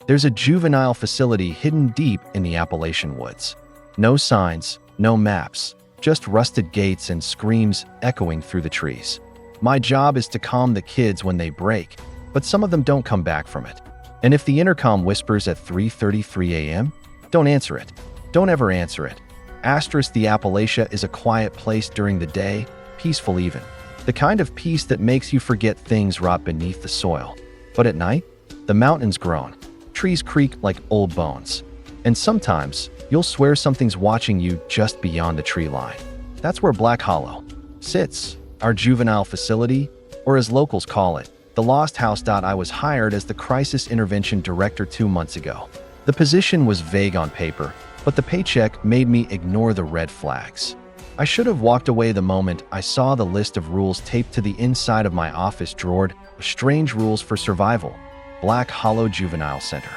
There's a juvenile facility hidden deep in the Appalachian woods. No signs, no maps, just rusted gates and screams echoing through the trees. My job is to calm the kids when they break, but some of them don't come back from it. And if the intercom whispers at 3:33 a.m., don't answer it. Don't ever answer it. The Appalachia is a quiet place during the day, peaceful even. The kind of peace that makes you forget things rot beneath the soil. But at night, the mountains groan. Trees creak like old bones. And sometimes, you'll swear something's watching you just beyond the tree line. That's where Black Hollow sits, our juvenile facility, or as locals call it, the Lost House. I was hired as the Crisis Intervention Director 2 months ago. The position was vague on paper, but the paycheck made me ignore the red flags. I should have walked away the moment I saw the list of rules taped to the inside of my office drawer. Strange rules for survival. Black Hollow Juvenile Center.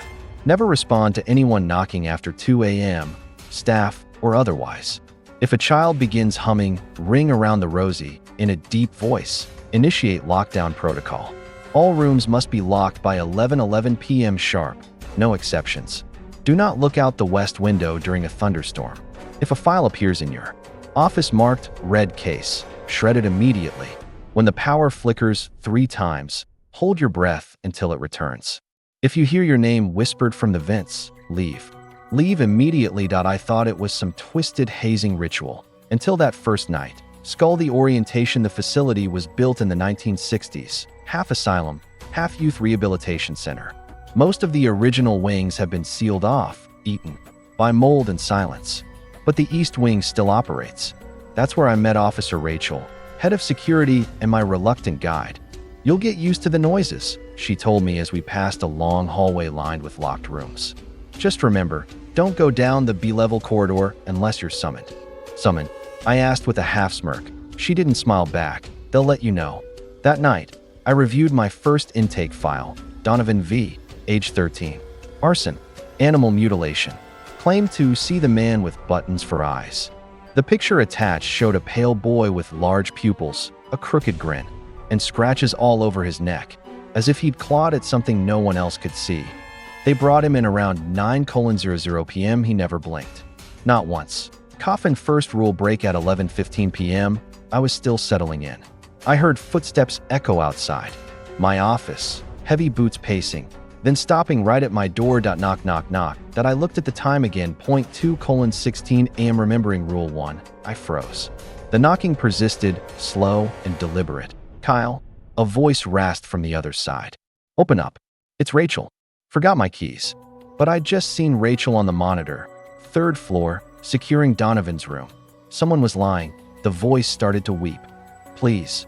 Never respond to anyone knocking after 2 a.m., staff or otherwise. If a child begins humming Ring Around the Rosie in a deep voice, initiate lockdown protocol. All rooms must be locked by 11:11 p.m. sharp. No exceptions. Do not look out the west window during a thunderstorm. If a file appears in your office marked red case, shred it immediately. When the power flickers 3 times, hold your breath until it returns. If you hear your name whispered from the vents, leave. Leave immediately. I thought it was some twisted hazing ritual. Until that first night. The orientation. The facility was built in the 1960s. Half asylum, half youth rehabilitation center. Most of the original wings have been sealed off, eaten by mold and silence. But the east wing still operates. That's where I met Officer Rachel, head of security and my reluctant guide. You'll get used to the noises, she told me as we passed a long hallway lined with locked rooms. Just remember, don't go down the B-level corridor unless you're summoned. Summoned? I asked with a half smirk. She didn't smile back. They'll let you know. That night, I reviewed my first intake file. Donovan V., age 13. Arson. Animal mutilation. Claimed to see the man with buttons for eyes. The picture attached showed a pale boy with large pupils, a crooked grin, and scratches all over his neck, as if he'd clawed at something no one else could see. They brought him in around 9:00 p.m. He never blinked. Not once. Coffin first rule break at 11:15 p.m. I was still settling in. I heard footsteps echo outside my office, heavy boots pacing, then stopping right at my door. Knock, knock, knock. That I looked at the time again, 2:16 a.m. Remembering rule 1, I froze. The knocking persisted, slow and deliberate. Kyle, a voice rasped from the other side. Open up. It's Rachel. Forgot my keys. But I'd just seen Rachel on the monitor. 3rd floor, securing Donovan's room. Someone was lying. The voice started to weep. Please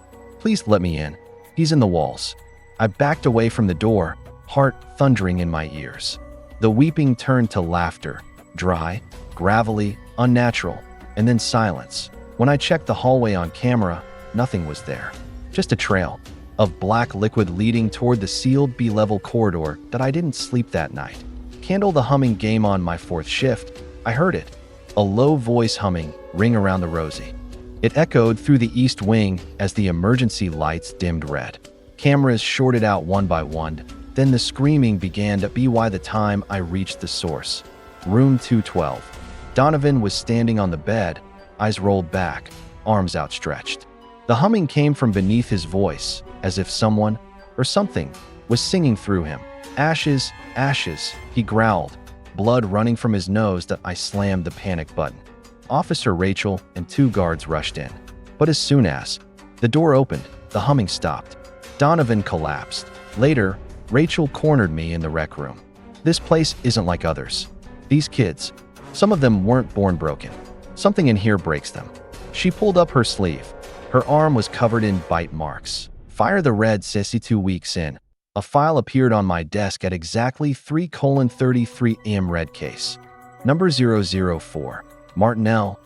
let me in. He's in the walls. I backed away from the door, heart thundering in my ears. The weeping turned to laughter, dry, gravelly, unnatural, and then silence. When I checked the hallway on camera, nothing was there. Just a trail of black liquid leading toward the sealed B-level corridor. That I didn't sleep that night. Candle the humming game on my 4th shift. I heard it. A low voice humming, Ring Around the Rosie. It echoed through the east wing as the emergency lights dimmed red. Cameras shorted out one by one. Then the screaming began to be by the time I reached the source. Room 212. Donovan was standing on the bed, eyes rolled back, arms outstretched. The humming came from beneath his voice, as if someone, or something, was singing through him. Ashes, ashes, he growled, blood running from his nose. That I slammed the panic button. Officer Rachel and 2 guards rushed in. But as soon as the door opened, the humming stopped. Donovan collapsed. Later, Rachel cornered me in the rec room. This place isn't like others. These kids, some of them weren't born broken. Something in here breaks them. She pulled up her sleeve. Her arm was covered in bite marks. Fire the red sissy. 2 weeks in. A file appeared on my desk at exactly 3:33 a.m. Red case. Number 004. Martinell.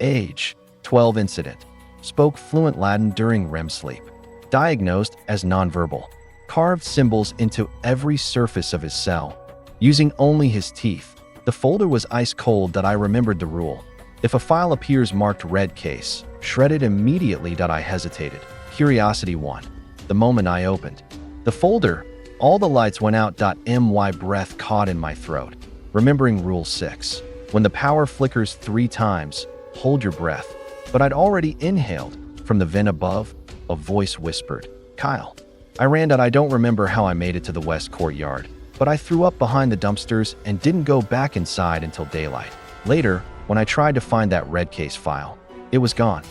Age. 12. Incident. Spoke fluent Latin during REM sleep. Diagnosed as nonverbal. Carved symbols into every surface of his cell. Using only his teeth. The folder was ice cold. That I remembered the rule. If a file appears marked red case, shred it immediately. I hesitated. Curiosity won. The moment I opened the folder, All the lights went out. My breath caught in my throat, remembering Rule 6. When the power flickers 3 times, hold your breath. But I'd already inhaled. From the vent above, a voice whispered, "Kyle." I ran out. I don't remember how I made it to the west courtyard, but I threw up behind the dumpsters and didn't go back inside until daylight. Later, when I tried to find that red case file, it was gone.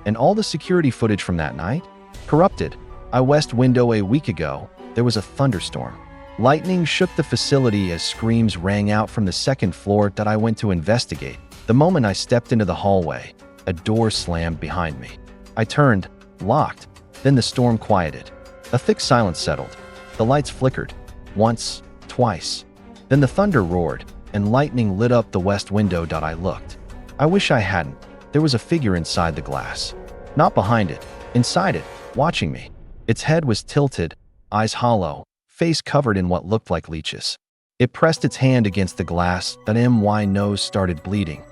And all the security footage from that night? Corrupted. I west window a week ago, there was a thunderstorm. Lightning shook the facility as screams rang out from the second floor. I went to investigate. The moment I stepped into the hallway, a door slammed behind me. I turned, locked, then the storm quieted. A thick silence settled. The lights flickered. Once, twice. Then the thunder roared, and lightning lit up the west window. I looked. I wish I hadn't. There was a figure inside the glass. Not behind it, inside it, watching me. Its head was tilted, eyes hollow, face covered in what looked like leeches. It pressed its hand against the glass. My nose started bleeding.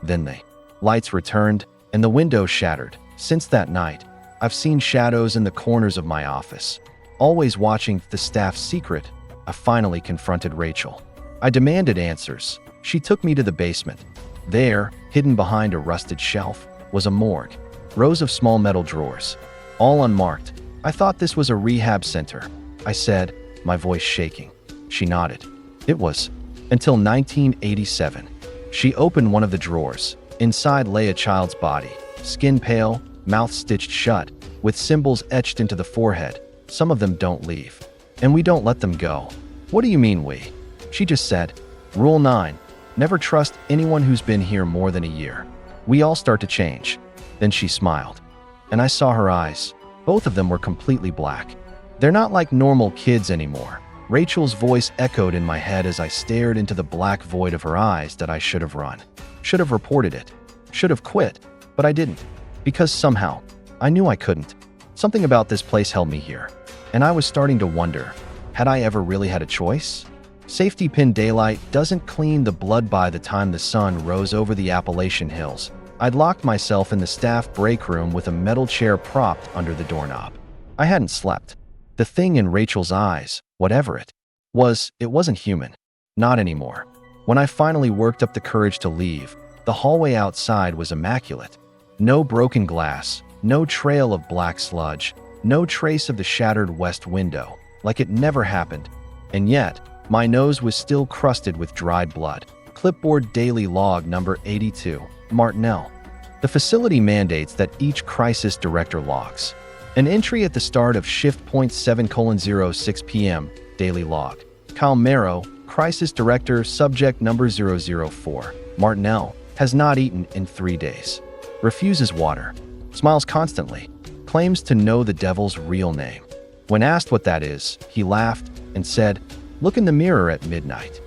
Then the lights returned, and the window shattered. Since that night, I've seen shadows in the corners of my office. Always watching. The staff's secret. I finally confronted Rachel. I demanded answers. She took me to the basement. There, hidden behind a rusted shelf, was a morgue. Rows of small metal drawers, all unmarked. I thought this was a rehab center, I said, my voice shaking. She nodded. It was. Until 1987. She opened one of the drawers. Inside lay a child's body, skin pale, mouth stitched shut, with symbols etched into the forehead. Some of them don't leave. And we don't let them go. What do you mean we? She just said, Rule 9. Never trust anyone who's been here more than a year. We all start to change. Then she smiled. And I saw her eyes. Both of them were completely black. They're not like normal kids anymore. Rachel's voice echoed in my head as I stared into the black void of her eyes. That I should have run. Should have reported it. Should have quit. But I didn't. Because somehow, I knew I couldn't. Something about this place held me here. And I was starting to wonder, had I ever really had a choice? Safety pin daylight doesn't clean the blood. By the time the sun rose over the Appalachian hills, I'd locked myself in the staff break room with a metal chair propped under the doorknob. I hadn't slept. The thing in Rachel's eyes, whatever it wasn't human. Not anymore. When I finally worked up the courage to leave, the hallway outside was immaculate. No broken glass, no trail of black sludge, no trace of the shattered west window, like it never happened. And yet, my nose was still crusted with dried blood. Clipboard daily log number 82, Martinell. The facility mandates that each crisis director logs an entry at the start of shift .7:06 p.m. Daily log. Kyle Marrow, crisis director, subject number 004. Martinell has not eaten in 3 days. Refuses water. Smiles constantly. Claims to know the devil's real name. When asked what that is, he laughed and said, "Look in the mirror at midnight."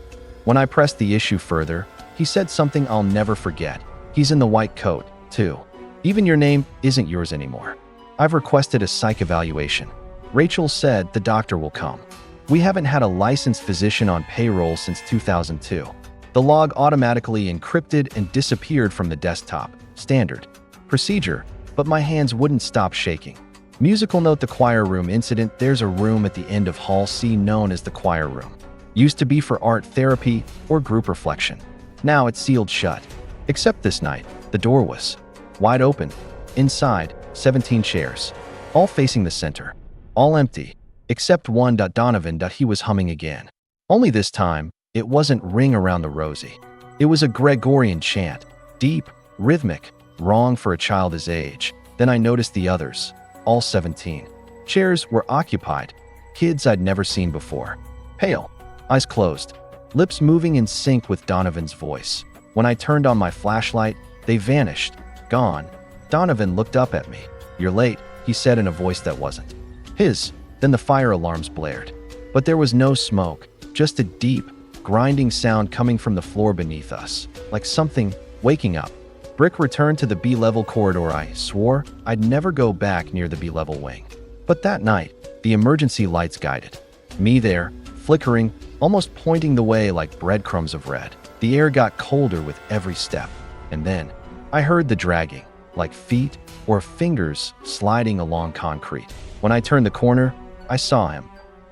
When I pressed the issue further, he said something I'll never forget. He's in the white coat, too. Even your name isn't yours anymore. I've requested a psych evaluation. Rachel said the doctor will come. We haven't had a licensed physician on payroll since 2002. The log automatically encrypted and disappeared from the desktop. Standard procedure, but my hands wouldn't stop shaking. Musical note: the choir room incident. There's a room at the end of Hall C known as the choir room. Used to be for art therapy or group reflection. Now it's sealed shut. Except this night, the door was wide open. Inside, 17 chairs, all facing the center, all empty, except one. Donovan. He was humming again. Only this time, it wasn't Ring Around the Rosie. It was a Gregorian chant, deep, rhythmic, wrong for a child his age. Then I noticed the others, all 17. Chairs were occupied, kids I'd never seen before. Pale, eyes closed, lips moving in sync with Donovan's voice. When I turned on my flashlight, they vanished, gone. Donovan looked up at me. "You're late," he said in a voice that wasn't his. Then the fire alarms blared. But there was no smoke, just a deep, grinding sound coming from the floor beneath us, like something waking up. Brick returned to the B-level corridor. I swore I'd never go back near the B-level wing. But that night, the emergency lights guided me there, flickering, almost pointing the way like breadcrumbs of red. The air got colder with every step. And then, I heard the dragging, like feet or fingers sliding along concrete. When I turned the corner, I saw him.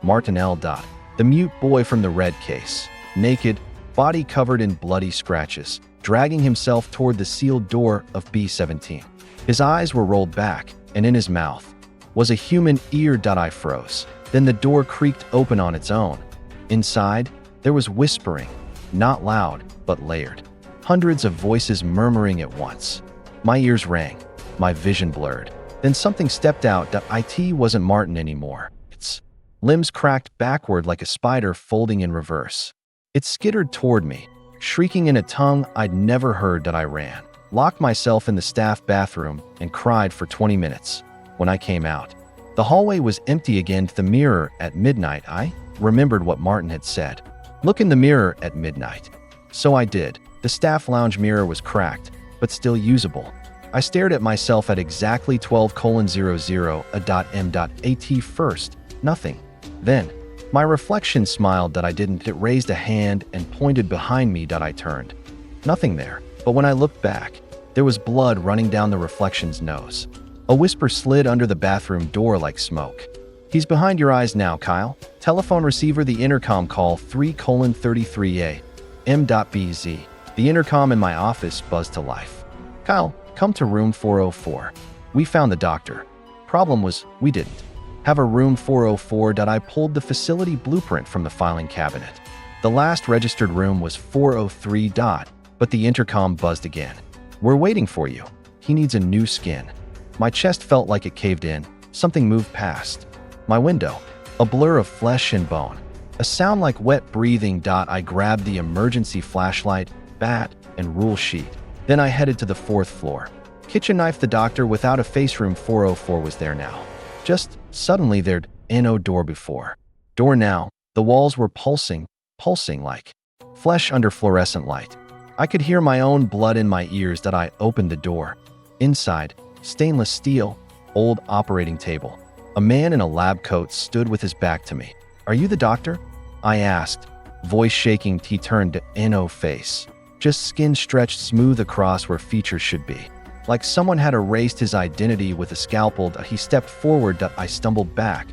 Martin L. The mute boy from the red case, naked, body covered in bloody scratches, dragging himself toward the sealed door of B-17. His eyes were rolled back, and in his mouth was a human ear. I froze. Then the door creaked open on its own. Inside, there was whispering, not loud, but layered. Hundreds of voices murmuring at once. My ears rang, my vision blurred. Then something stepped out. It wasn't Martin anymore. Its limbs cracked backward like a spider folding in reverse. It skittered toward me, shrieking in a tongue I'd never heard. I ran, locked myself in the staff bathroom, and cried for 20 minutes. When I came out, the hallway was empty again. The mirror at midnight. I remembered what Martin had said. Look in the mirror at midnight. So I did. The staff lounge mirror was cracked, but still usable. I stared at myself at exactly 12:00 first. Nothing. Then, my reflection smiled. I didn't. It raised a hand and pointed behind me. I turned. Nothing there. But when I looked back, there was blood running down the reflection's nose. A whisper slid under the bathroom door like smoke. He's behind your eyes now, Kyle. Telephone receiver. The intercom call 3:33 M.BZ. The intercom in my office buzzed to life. Kyle, come to room 404. We found the doctor. Problem was, we didn't have a room 404. I pulled the facility blueprint from the filing cabinet. The last registered room was 403. But the intercom buzzed again. We're waiting for you. He needs a new skin. My chest felt like it caved in. Something moved past my window. A blur of flesh and bone. A sound like wet breathing. I grabbed the emergency flashlight, bat, and rule sheet. Then I headed to the 4th floor. Kitchen knife. The doctor without a face. Room 404 was there now. Just suddenly there'd no door before. Door now. The walls were pulsing like flesh under fluorescent light. I could hear my own blood in my ears. I opened the door. Inside, stainless steel, old operating table. A man in a lab coat stood with his back to me. Are you the doctor? I asked, voice shaking. He turned to no face. Just skin stretched smooth across where features should be. Like someone had erased his identity with a scalpel. He stepped forward. I stumbled back.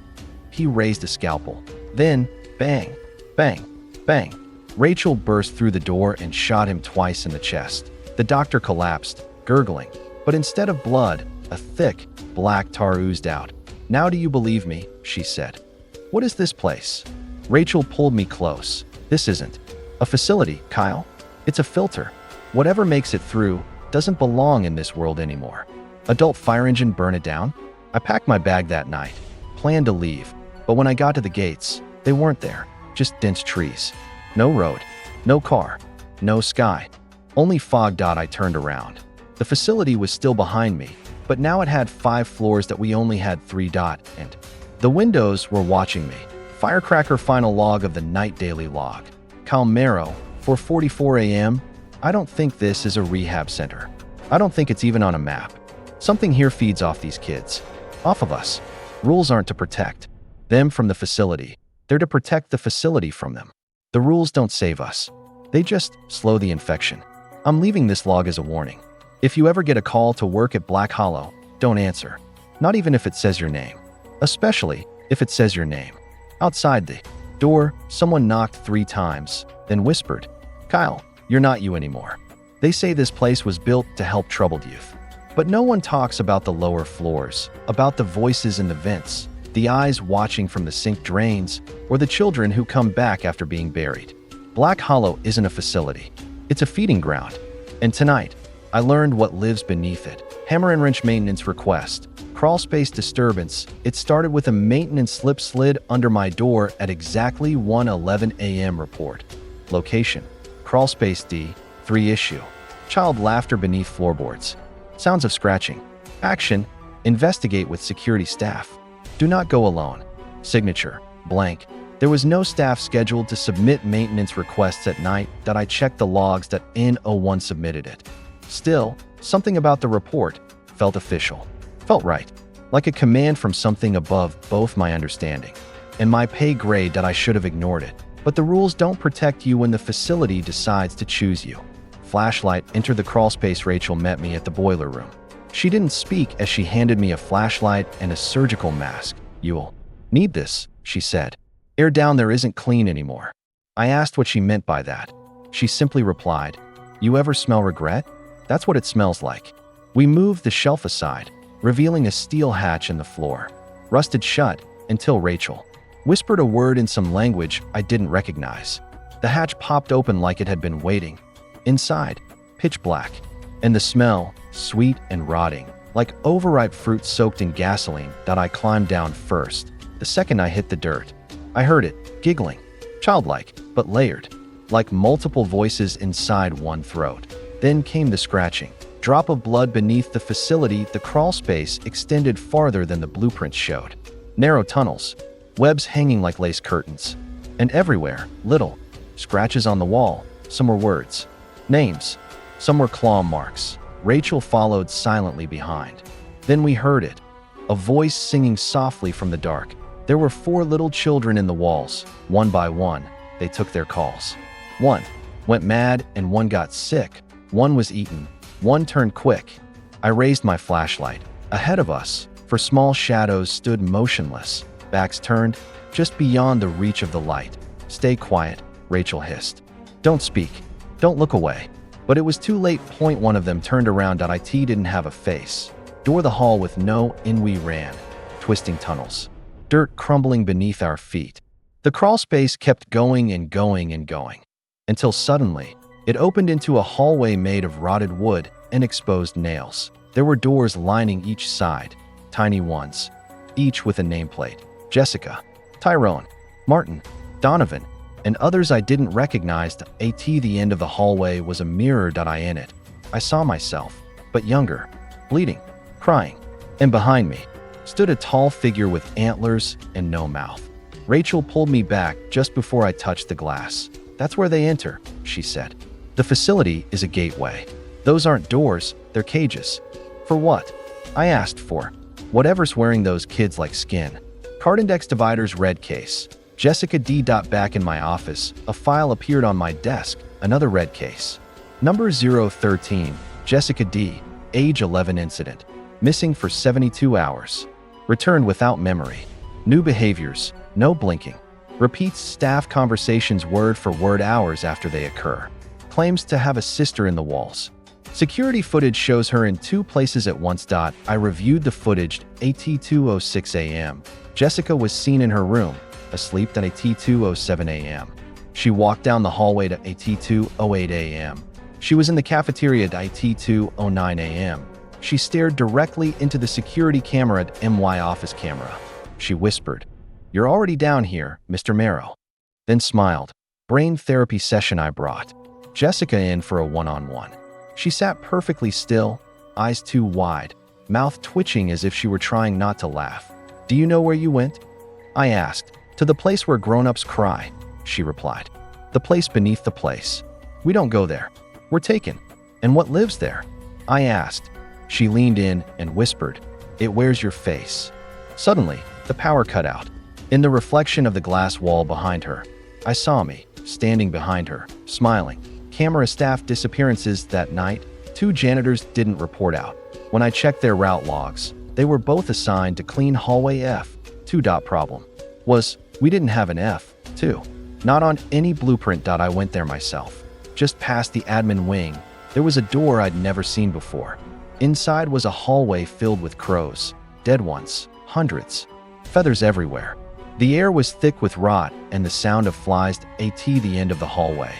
He raised a scalpel. Then, bang, bang, bang. Rachel burst through the door and shot him twice in the chest. The doctor collapsed, gurgling. But instead of blood, a thick, black tar oozed out. Now do you believe me? She said. What is this place? Rachel pulled me close. This isn't a facility, Kyle. It's a filter. Whatever makes it through doesn't belong in this world anymore. Adult fire engine, burn it down? I packed my bag that night, planned to leave. But when I got to the gates, they weren't there. Just dense trees. No road, no car, no sky. Only fog. I turned around. The facility was still behind me, but now it had 5 floors. We only had 3. And the windows were watching me. Firecracker. Final log of the night. Daily log. Calmero, 4:44 a.m. I don't think this is a rehab center. I don't think it's even on a map. Something here feeds off these kids. Off of us. Rules aren't to protect them from the facility. They're to protect the facility from them. The rules don't save us. They just slow the infection. I'm leaving this log as a warning. If you ever get a call to work at Black Hollow, don't answer. Not even if it says your name. Especially if it says your name. Outside the door, someone knocked 3 times, then whispered, Kyle, you're not you anymore. They say this place was built to help troubled youth. But no one talks about the lower floors, about the voices in the vents, the eyes watching from the sink drains, or the children who come back after being buried. Black Hollow isn't a facility. It's a feeding ground. And tonight, I learned what lives beneath it. Hammer and wrench maintenance request. Crawl space disturbance. It started with a maintenance slip slid under my door at exactly 1:11 a.m. report. Location. Crawl space D, 3 issue. Child laughter beneath floorboards. Sounds of scratching. Action. Investigate with security staff. Do not go alone. Signature. Blank. There was no staff scheduled to submit maintenance requests at night. I checked the logs. N01 submitted it. Still, something about the report felt official. Felt right. Like a command from something above both my understanding and my pay grade. I should have ignored it. But the rules don't protect you when the facility decides to choose you. Flashlight. Enter the crawl space. Rachel met me at the boiler room. She didn't speak as she handed me a flashlight and a surgical mask. You'll need this, she said. Air down there isn't clean anymore. I asked what she meant by that. She simply replied, "You ever smell regret? That's what it smells like." We moved the shelf aside, revealing a steel hatch in the floor, rusted shut until Rachel whispered a word in some language I didn't recognize. The hatch popped open like it had been waiting. Inside, pitch black, and the smell, sweet and rotting, like overripe fruit soaked in gasoline. That I climbed down first. The second I hit the dirt, I heard it, giggling, childlike, but layered, like multiple voices inside one throat. Then came the scratching. Drop of blood beneath the facility. The crawl space extended farther than the blueprints showed. Narrow tunnels, webs hanging like lace curtains, and everywhere, little scratches on the wall. Some were words, names, some were claw marks. Rachel followed silently behind. Then we heard it, a voice singing softly from the dark. There were 4 little children in the walls. One by one, they took their calls. One went mad and one got sick. One was eaten. One turned quick. I raised my flashlight. Ahead of us, for small shadows stood motionless, backs turned, just beyond the reach of the light. "Stay quiet," Rachel hissed. "Don't speak. Don't look away." But it was too late. One of them turned around. It didn't have a face. Door the hall with no in. We ran, twisting tunnels, dirt crumbling beneath our feet. The crawl space kept going and going and going, until suddenly, it opened into a hallway made of rotted wood and exposed nails. There were doors lining each side, tiny ones, each with a nameplate. Jessica, Tyrone, Martin, Donovan, and others I didn't recognize. The end of the hallway was a mirror. In it, I saw myself, but younger, bleeding, crying. And behind me stood a tall figure with antlers and no mouth. Rachel pulled me back just before I touched the glass. "That's where they enter," she said. "The facility is a gateway. Those aren't doors, they're cages." "For what?" I asked. "For whatever's wearing those kids like skin." Card index dividers, red case. Jessica D. Back in my office, a file appeared on my desk, another red case. Number 013, Jessica D., age 11, incident. Missing for 72 hours. Returned without memory. New behaviors, no blinking. Repeats staff conversations word for word hours after they occur. Claims to have a sister in the walls. Security footage shows her in 2 places at once. I reviewed the footage at 2:06 a.m. Jessica was seen in her room, asleep at 2:07 a.m. She walked down the hallway to 2:08 a.m. She was in the cafeteria at 2:09 a.m. She stared directly into the security camera at my office camera. She whispered, "You're already down here, Mr. Merrow." Then smiled. Brain therapy session. I brought Jessica in for a one-on-one. She sat perfectly still, eyes too wide, mouth twitching as if she were trying not to laugh. "Do you know where you went?" I asked. "To the place where grown-ups cry," she replied. "The place beneath the place. We don't go there. We're taken." "And what lives there?" I asked. She leaned in and whispered, "It wears your face." Suddenly, the power cut out. In the reflection of the glass wall behind her, I saw me, standing behind her, smiling. Camera staff disappearances that night. 2 janitors didn't report out. When I checked their route logs, they were both assigned to clean hallway F2. Problem was, we didn't have an F2. Not on any blueprint. I went there myself. Just past the admin wing, there was a door I'd never seen before. Inside was a hallway filled with crows, dead ones, hundreds, feathers everywhere. The air was thick with rot and the sound of flies at the end of the hallway.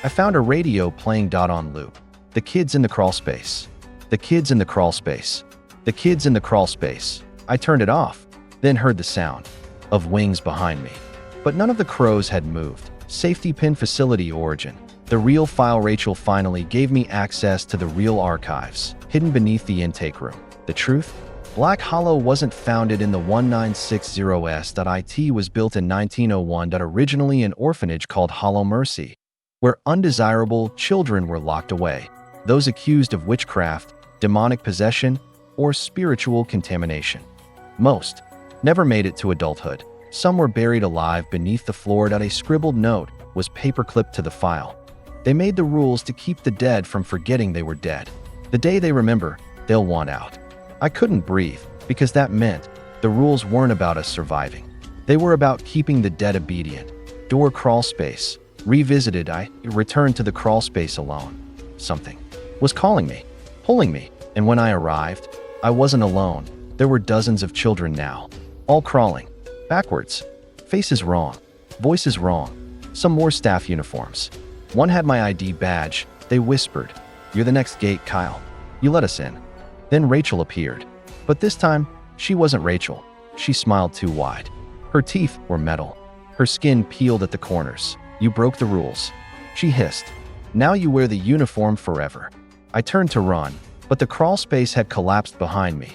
I found a radio playing on loop. "The kids in the crawl space. The kids in the crawl space. The kids in the crawl space." I turned it off, then heard the sound of wings behind me. But none of the crows had moved. Safety pin facility origin. The real file. Rachel finally gave me access to the real archives, hidden beneath the intake room. The truth? Black Hollow wasn't founded in the 1960s. It was built in 1901. Originally an orphanage called Hollow Mercy, where undesirable children were locked away. Those accused of witchcraft, demonic possession, or spiritual contamination. Most never made it to adulthood. Some were buried alive beneath the floor. A scribbled note was paperclipped to the file. They made the rules to keep the dead from forgetting they were dead. The day they remember, they'll want out. I couldn't breathe, because that meant the rules weren't about us surviving. They were about keeping the dead obedient. Door crawl space. Revisited, I returned to the crawl space alone. Something was calling me, pulling me, and when I arrived, I wasn't alone. There were dozens of children now, all crawling, backwards. Faces wrong, voices wrong, some wore staff uniforms. One had my ID badge. They whispered, "You're the next gate, Kyle. You let us in." Then Rachel appeared. But this time, she wasn't Rachel. She smiled too wide. Her teeth were metal. Her skin peeled at the corners. "You broke the rules," she hissed. "Now you wear the uniform forever." I turned to run, but the crawl space had collapsed behind me.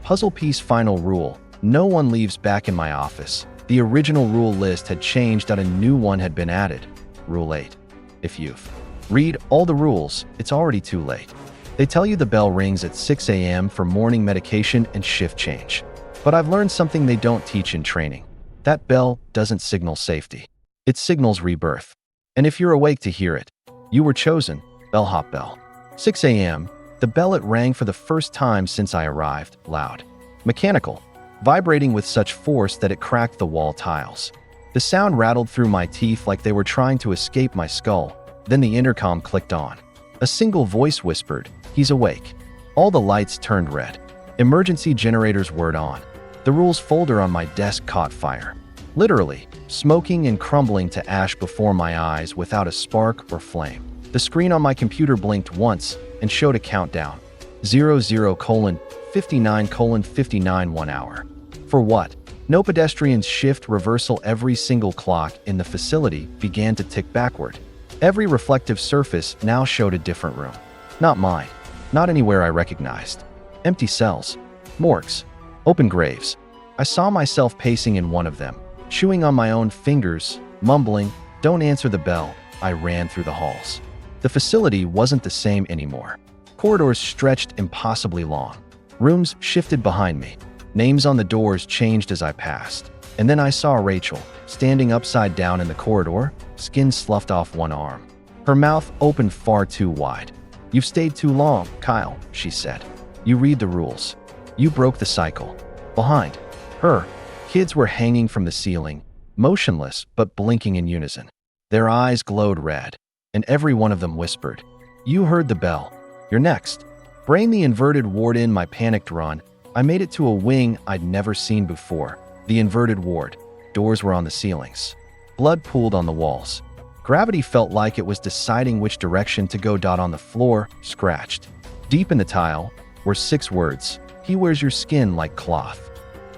Puzzle piece final rule. No one leaves back in my office. The original rule list had changed and a new one had been added. Rule 8. If you've read all the rules, it's already too late. They tell you the bell rings at 6 a.m. for morning medication and shift change. But I've learned something they don't teach in training. That bell doesn't signal safety. It signals rebirth. And if you're awake to hear it, you were chosen. Bellhop bell. 6 a.m. The bell it rang for the first time since I arrived, loud. Mechanical. Vibrating with such force that it cracked the wall tiles. The sound rattled through my teeth like they were trying to escape my skull. Then the intercom clicked on. A single voice whispered, "He's awake." All the lights turned red. Emergency generators whirred on. The rules folder on my desk caught fire. Literally, smoking and crumbling to ash before my eyes without a spark or flame. The screen on my computer blinked once and showed a countdown. 00:59:59 1 hour. For what? No pedestrians shift reversal. Every single clock in the facility began to tick backward. Every reflective surface now showed a different room. Not mine. Not anywhere I recognized. Empty cells. Morgues. Open graves. I saw myself pacing in one of them, chewing on my own fingers, mumbling, "Don't answer the bell." I ran through the halls. The facility wasn't the same anymore. Corridors stretched impossibly long. Rooms shifted behind me. Names on the doors changed as I passed. And then I saw Rachel, standing upside down in the corridor, skin sloughed off one arm. Her mouth opened far too wide. "You've stayed too long, Kyle," she said. "You read the rules. You broke the cycle." Behind her, kids were hanging from the ceiling, motionless but blinking in unison. Their eyes glowed red, and every one of them whispered, "You heard the bell. You're next." Brain the inverted ward. In my panicked run, I made it to a wing I'd never seen before. The inverted ward. Doors were on the ceilings. Blood pooled on the walls. Gravity felt like it was deciding which direction to go. On the floor, scratched. Deep in the tile, were 6 words. "He wears your skin like cloth."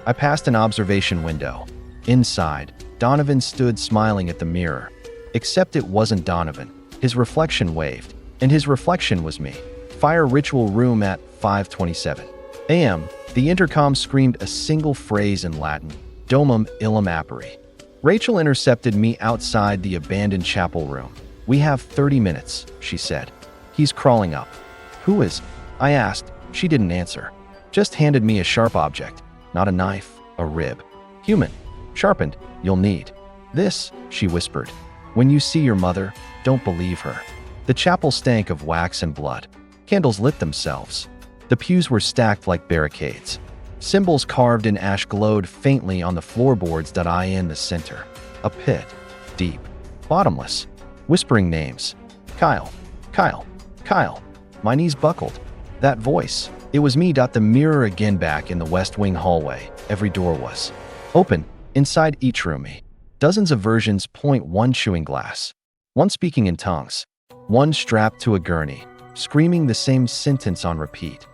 I passed an observation window. Inside, Donovan stood smiling at the mirror. Except it wasn't Donovan. His reflection waved, and his reflection was me. Fire ritual room at 5:27 a.m. The intercom screamed a single phrase in Latin, "Domum illum aperi." Rachel intercepted me outside the abandoned chapel room. "We have 30 minutes, she said. "He's crawling up." "Who is?" I asked. She didn't answer. Just handed me a sharp object. Not a knife, a rib. "Human. Sharpened. You'll need this," she whispered. "When you see your mother, don't believe her." The chapel stank of wax and blood. Candles lit themselves. The pews were stacked like barricades. Symbols carved in ash glowed faintly on the floorboards. I in the center. A pit. Deep. Bottomless. Whispering names. "Kyle. Kyle. Kyle." My knees buckled. That voice. It was me. The mirror again back in the West Wing hallway. Every door was open. Inside each room, dozens of versions. One chewing glass. One speaking in tongues. One strapped to a gurney, screaming the same sentence on repeat.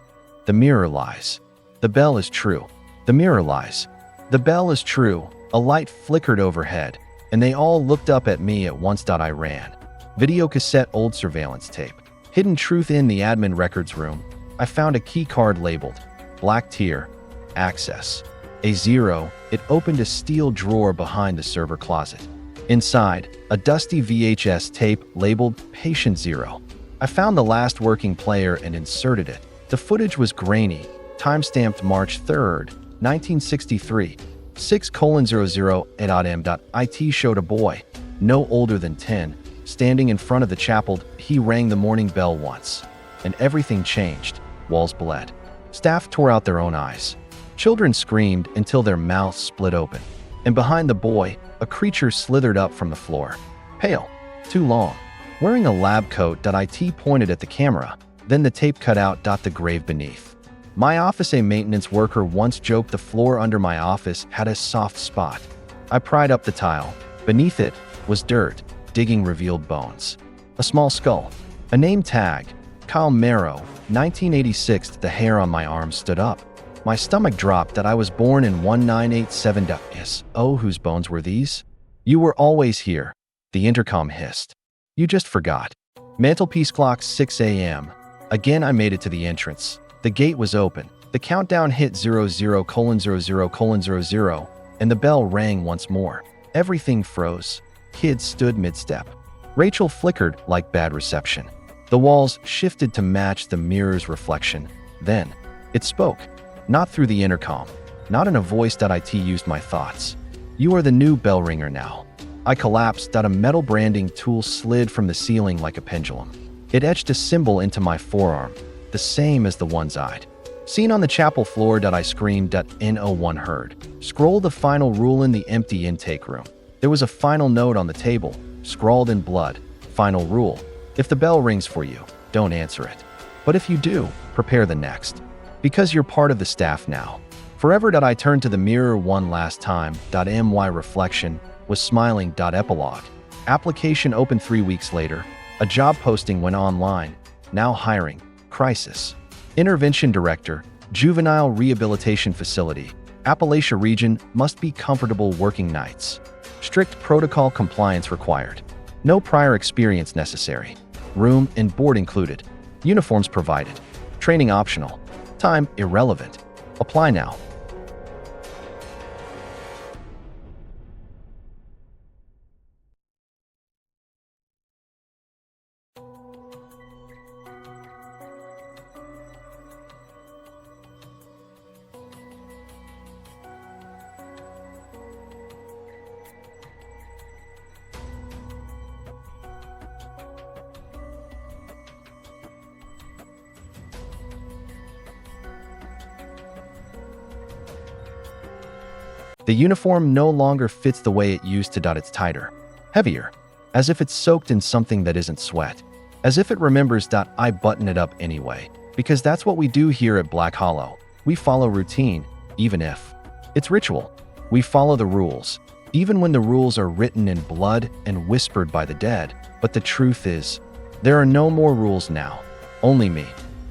The mirror lies. The bell is true. The mirror lies. The bell is true. A light flickered overhead, and they all looked up at me at once. I ran. Video cassette, old surveillance tape. Hidden truth in the admin records room. I found a key card labeled Black Tier, Access. A 0. It opened a steel drawer behind the server closet. Inside, a dusty VHS tape labeled Patient 0. I found the last working player and inserted it. The footage was grainy, time-stamped March 3rd, 1963. 6:00 at.m.it showed a boy, no older than 10, standing in front of the chapel. He rang the morning bell once, and everything changed. Walls bled. Staff tore out their own eyes. Children screamed until their mouths split open. and behind the boy, a creature slithered up from the floor. Pale, too long, wearing a lab coat. It pointed at the camera, then the tape cut out. The grave beneath. My office. A maintenance worker once joked the floor under my office had a soft spot. I pried up the tile. Beneath it was dirt. Digging revealed bones. A small skull. A name tag. Kyle Marrow, 1986. The hair on my arm stood up. My stomach dropped. I was born in 1987. Yes. Oh, whose bones were these? You were always here. The intercom hissed. You just forgot. Mantelpiece clock 6 a.m. Again I made it to the entrance. The gate was open. The countdown hit 00:00:00, and the bell rang once more. Everything froze. Kids stood mid-step. Rachel flickered like bad reception. The walls shifted to match the mirror's reflection. Then, it spoke. Not through the intercom. Not in a voice. It used my thoughts. You are the new bell ringer now. I collapsed. A metal branding tool slid from the ceiling like a pendulum. It etched a symbol into my forearm, the same as the ones I'd seen on the chapel floor. I screamed. No one heard. Scroll the final rule in the empty intake room. There was a final note on the table, scrawled in blood. Final rule. If the bell rings for you, don't answer it. But if you do, prepare the next. Because you're part of the staff now. Forever. I turned to the mirror one last time. My reflection was smiling. Epilogue. Application opened 3 weeks later. A job posting went online. Now hiring. Crisis. Intervention Director. Juvenile Rehabilitation Facility. Appalachia region. Must be comfortable working nights. Strict protocol compliance required. No prior experience necessary. Room and board included. Uniforms provided. Training optional. Time irrelevant. Apply now. The uniform no longer fits the way it used to. It's tighter, heavier, as if it's soaked in something that isn't sweat. As if it remembers. I button it up anyway, because that's what we do here at Black Hollow. We follow routine, even if it's ritual. We follow the rules, even when the rules are written in blood and whispered by the dead. But the truth is, there are no more rules now. Only me,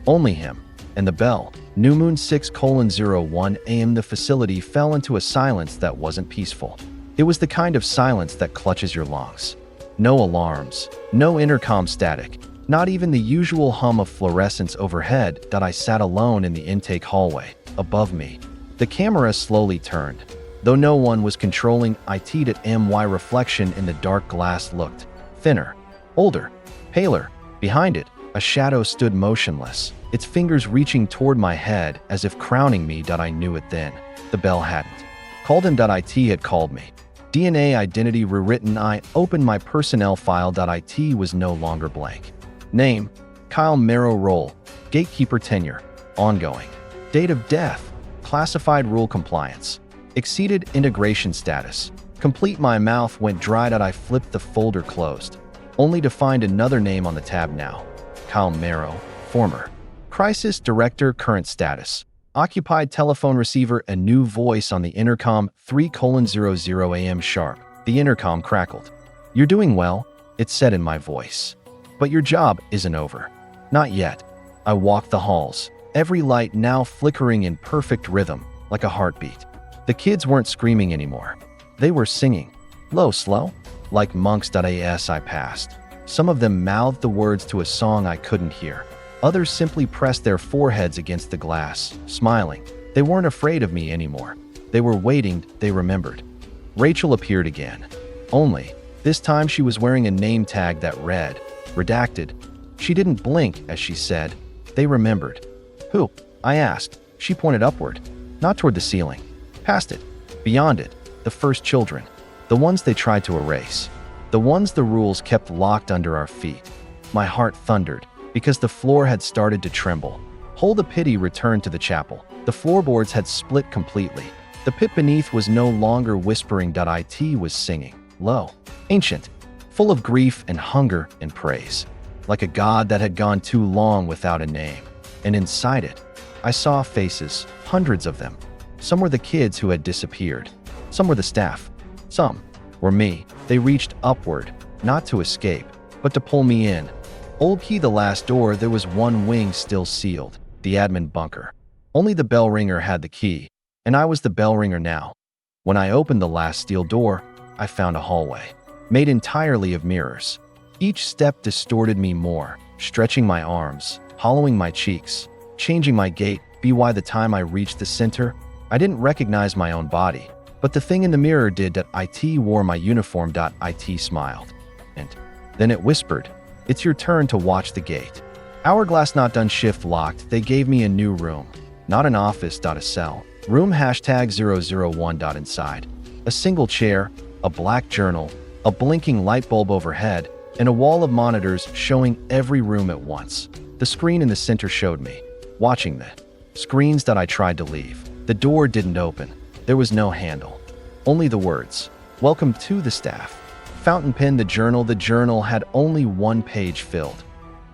only him, and the bell. New moon 6:01 a.m. The facility fell into a silence that wasn't peaceful. It was the kind of silence that clutches your lungs. No alarms, no intercom static, not even the usual hum of fluorescence overhead. I sat alone in the intake hallway. Above me, the camera slowly turned. Though no one was controlling it at my reflection in the dark glass looked thinner, older, paler. Behind it, a shadow stood motionless, its fingers reaching toward my head as if crowning me. I knew it then. The bell hadn't called him. It had called me. DNA identity rewritten. I opened my personnel file. It was no longer blank. Name, Kyle Marrow. Role, gatekeeper. Tenure, ongoing. Date of death, classified. Rule compliance, exceeded. Integration status, complete. My mouth went dry. I flipped the folder closed, only to find another name on the tab now. Kyle Marrow, former. Crisis Director. Current status, occupied. Telephone receiver. A new voice on the intercom. 3:00 a.m. sharp. The intercom crackled. You're doing well, it said in my voice. But your job isn't over. Not yet. I walked the halls, every light now flickering in perfect rhythm, like a heartbeat. The kids weren't screaming anymore. They were singing. Low, slow, like monks. As I passed, some of them mouthed the words to a song I couldn't hear. Others simply pressed their foreheads against the glass, smiling. They weren't afraid of me anymore. They were waiting. They remembered. Rachel appeared again. Only, this time she was wearing a name tag that read, redacted. She didn't blink as she said, they remembered. Who? I asked. She pointed upward, not toward the ceiling. Past it. Beyond it. The first children. The ones they tried to erase. The ones the rules kept locked under our feet. My heart thundered, because the floor had started to tremble. Whole the pity returned to the chapel. The floorboards had split completely. The pit beneath was no longer whispering. It was singing, low, ancient, full of grief and hunger and praise, like a god that had gone too long without a name. And inside it, I saw faces, hundreds of them. Some were the kids who had disappeared. Some were the staff. Some were me. They reached upward, not to escape, but to pull me in. Old key the last door, there was one wing still sealed, the admin bunker. Only the bell ringer had the key, and I was the bell ringer now. When I opened the last steel door, I found a hallway, made entirely of mirrors. Each step distorted me more, stretching my arms, hollowing my cheeks, changing my gait. By the time I reached the center, I didn't recognize my own body, but the thing in the mirror did. It wore my uniform. It smiled. And then it whispered, "It's your turn to watch the gate." Hourglass not done, shift locked. They gave me a new room. Not an office. A cell. Room #001. Inside. A single chair, a black journal, a blinking light bulb overhead, and a wall of monitors showing every room at once. The screen in the center showed me, watching the screens. I tried to leave. The door didn't open. There was no handle. Only the words, "Welcome to the staff." Fountain pen. The journal had only one page filled,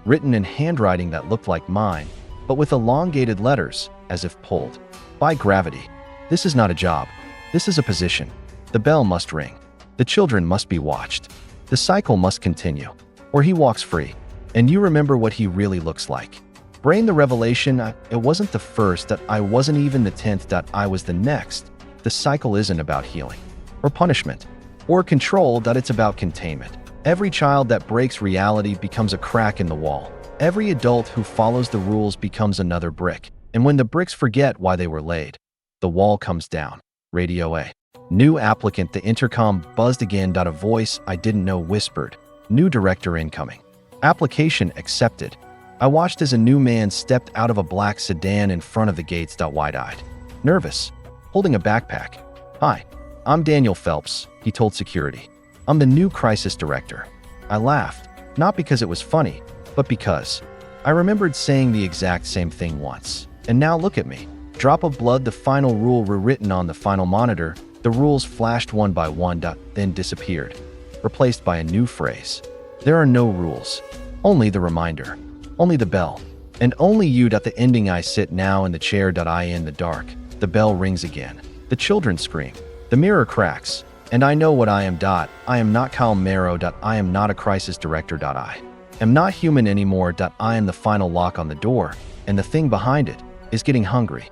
written in handwriting that looked like mine, but with elongated letters, as if pulled by gravity. "This is not a job. This is a position. The bell must ring. The children must be watched. The cycle must continue, or he walks free. And you remember what he really looks like." Brain. The revelation, it wasn't the first. I wasn't even the 10th. I was the next. The cycle isn't about healing, or punishment, or control. It's about containment. Every child that breaks reality becomes a crack in the wall. Every adult who follows the rules becomes another brick. And when the bricks forget why they were laid, the wall comes down. Radio A. New applicant. The intercom buzzed again. A voice I didn't know whispered, "New director incoming. Application accepted." I watched as a new man stepped out of a black sedan in front of the gates. Wide-eyed, nervous, holding a backpack. "Hi, I'm Daniel Phelps," he told security. "I'm the new crisis director." I laughed, not because it was funny, but because I remembered saying the exact same thing once. And now look at me. Drop of blood. The final rule rewritten on the final monitor. The rules flashed one by one, then disappeared, replaced by a new phrase. There are no rules, only the reminder, only the bell, and only you. The ending. I sit now in the chair. I in the dark. The bell rings again. The children scream. The mirror cracks. And I know what I am. I am not Kyle Marrow. I am not a crisis director. I am not human anymore. I am the final lock on the door, and the thing behind it is getting hungry.